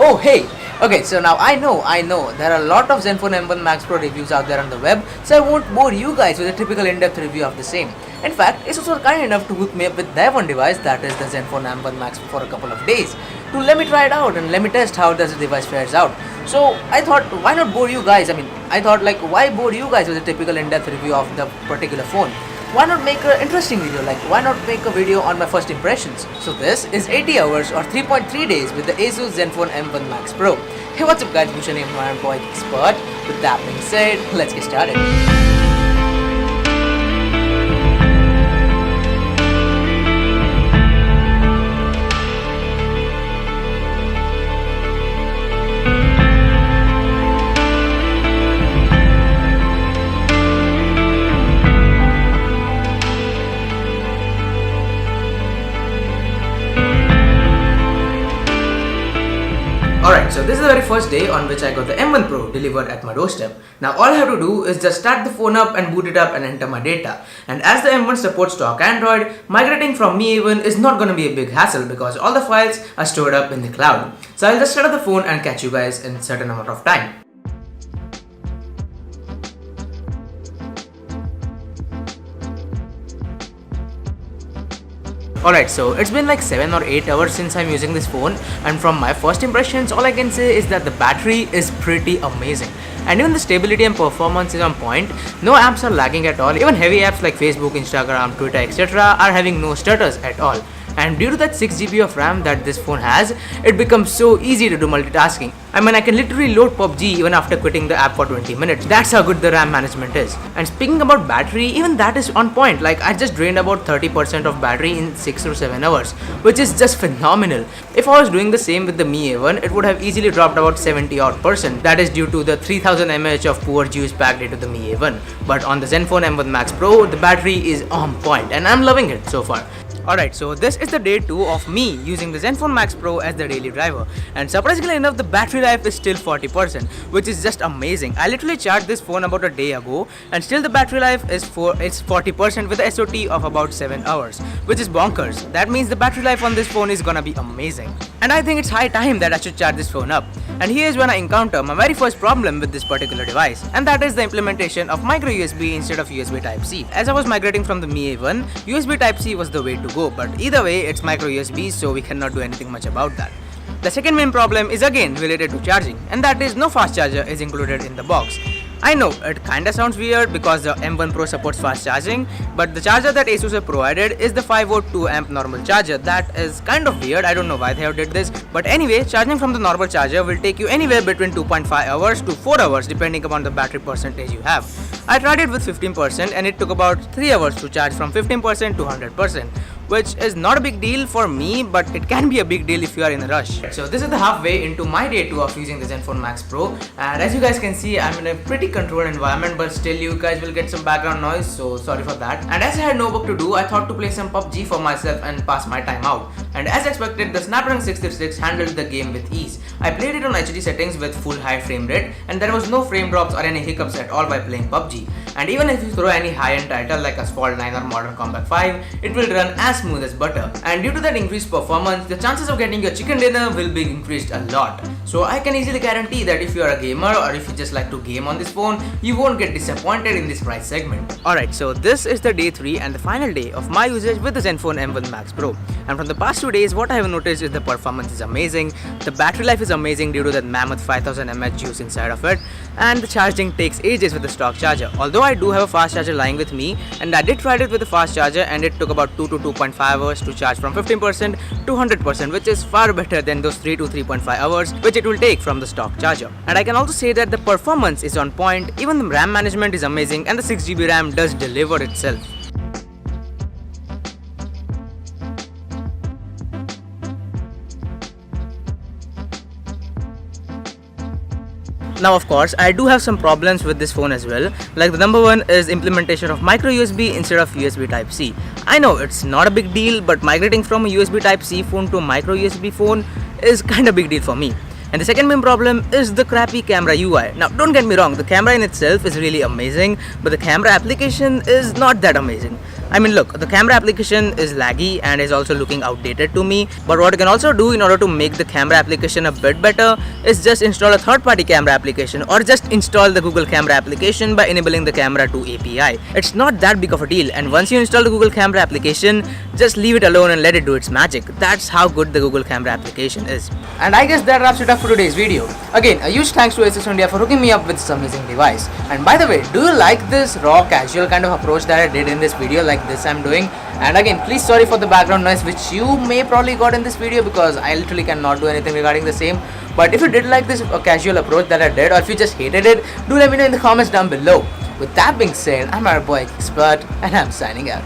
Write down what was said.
Oh, hey! Okay, so now I know, there are a lot of Zenfone M1 Max Pro reviews out there on the web, so I won't bore you guys with a typical in-depth review of the same. In fact, ASUS was kind enough to hook me up with their one device, that is the Zenfone M1 Max for a couple of days, to let me try it out and let me test how does the device fares out. So I thought, why not bore you guys? Why bore you guys with a typical in-depth review of the particular phone? Why not make an interesting video? Why not make a video on my first impressions? So this is 80 hours or 3.3 days with the ASUS Zenfone M1 Max Pro. Hey, what's up guys, Bhushan here, my abgeekexpert. With that being said, let's get started. Alright, so this is the very first day on which I got the M1 Pro delivered at my doorstep. Now all I have to do is just start the phone up and boot it up and enter my data. And as the M1 supports stock Android, migrating from Mi A1 is not going to be a big hassle because all the files are stored up in the cloud. So I'll just shut off the phone and catch you guys in a certain amount of time. Alright, so it's been like 7 or 8 hours since I'm using this phone, and from my first impressions all I can say is that the battery is pretty amazing. And even the stability and performance is on point. No apps are lagging at all. Even heavy apps like Facebook, Instagram, Twitter, etc. are having no stutters at all. And due to that 6GB of RAM that this phone has, it becomes so easy to do multitasking. I mean, I can literally load PUBG even after quitting the app for 20 minutes. That's how good the RAM management is. And speaking about battery, even that is on point. Like, I just drained about 30% of battery in 6 or 7 hours, which is just phenomenal. If I was doing the same with the Mi A1, it would have easily dropped about 70% odd. That is due to the 3000 mAh of poor juice packed into the Mi A1. But on the Zenfone M1 Max Pro, the battery is on point and I'm loving it so far. Alright, so this is the day 2 of me using the Zenfone Max Pro as the daily driver, and surprisingly enough the battery life is still 40%, which is just amazing. I literally charged this phone about a day ago and still the battery life is 40% with a SOT of about 7 hours, which is bonkers. That means the battery life on this phone is gonna be amazing. And I think it's high time that I should charge this phone up. And here's when I encounter my very first problem with this particular device, and that is the implementation of micro USB instead of USB Type-C. As I was migrating from the Mi A1, USB Type-C was the way to go, but either way it's micro USB, so we cannot do anything much about that. The second main problem is again related to charging, and that is no fast charger is included in the box. I know it kinda sounds weird because the M1 Pro supports fast charging, but the charger that ASUS have provided is the 5V 2A normal charger. That is kind of weird, I don't know why they have did this, but anyway, charging from the normal charger will take you anywhere between 2.5 hours to 4 hours depending upon the battery percentage you have. I tried it with 15% and it took about 3 hours to charge from 15% to 100%. Which is not a big deal for me, but it can be a big deal if you are in a rush. So this is the halfway into my day 2 of using the Zenfone Max Pro, and as you guys can see, I'm in a pretty controlled environment, but still you guys will get some background noise, so sorry for that. And as I had no work to do, I thought to play some PUBG for myself and pass my time out. And as expected, the Snapdragon 636 handled the game with ease. I played it on HD settings with full high frame rate, and there was no frame drops or any hiccups at all while playing PUBG. And even if you throw any high-end title like Asphalt 9 or Modern Combat 5, it will run as smooth as butter. And due to that increased performance, the chances of getting your chicken dinner will be increased a lot. So I can easily guarantee that if you are a gamer or if you just like to game on this phone, you won't get disappointed in this price segment. Alright, so this is the day 3 and the final day of my usage with the Zenfone M1 Max Pro. And from the past 2 days, what I have noticed is the performance is amazing, the battery life is amazing due to that mammoth 5000 mAh juice inside of it, and the charging takes ages with the stock charger. Although I do have a fast charger lying with me, and I did try it with a fast charger and it took about 2 to 2.5 hours to charge from 15% to 100%, which is far better than those 3 to 3.5 hours which it will take from the stock charger. And I can also say that the performance is on point, even the RAM management is amazing, and the 6GB RAM does deliver itself. Now of course, I do have some problems with this phone as well. Like the number one is implementation of micro USB instead of USB Type-C. I know it's not a big deal, but migrating from a USB Type-C phone to a micro USB phone is kinda big deal for me. And the second main problem is the crappy camera UI. Now don't get me wrong, the camera in itself is really amazing, but the camera application is not that amazing. I mean, look, the camera application is laggy and is also looking outdated to me. But what you can also do in order to make the camera application a bit better is just install a third-party camera application, or just install the Google Camera application by enabling the Camera 2 API. It's not that big of a deal, and once you install the Google Camera application, just leave it alone and let it do its magic. That's how good the Google Camera application is. And I guess that wraps it up for today's video. Again, a huge thanks to Asus India for hooking me up with this amazing device. And by the way, do you like this raw casual kind of approach that I did in this video, like this I'm doing? And again, please sorry for the background noise which you may probably got in this video, because I literally cannot do anything regarding the same. But if you did like this casual approach that I did, or if you just hated it, do let me know in the comments down below. With that being said, I'm our boy Expert, and I'm signing out.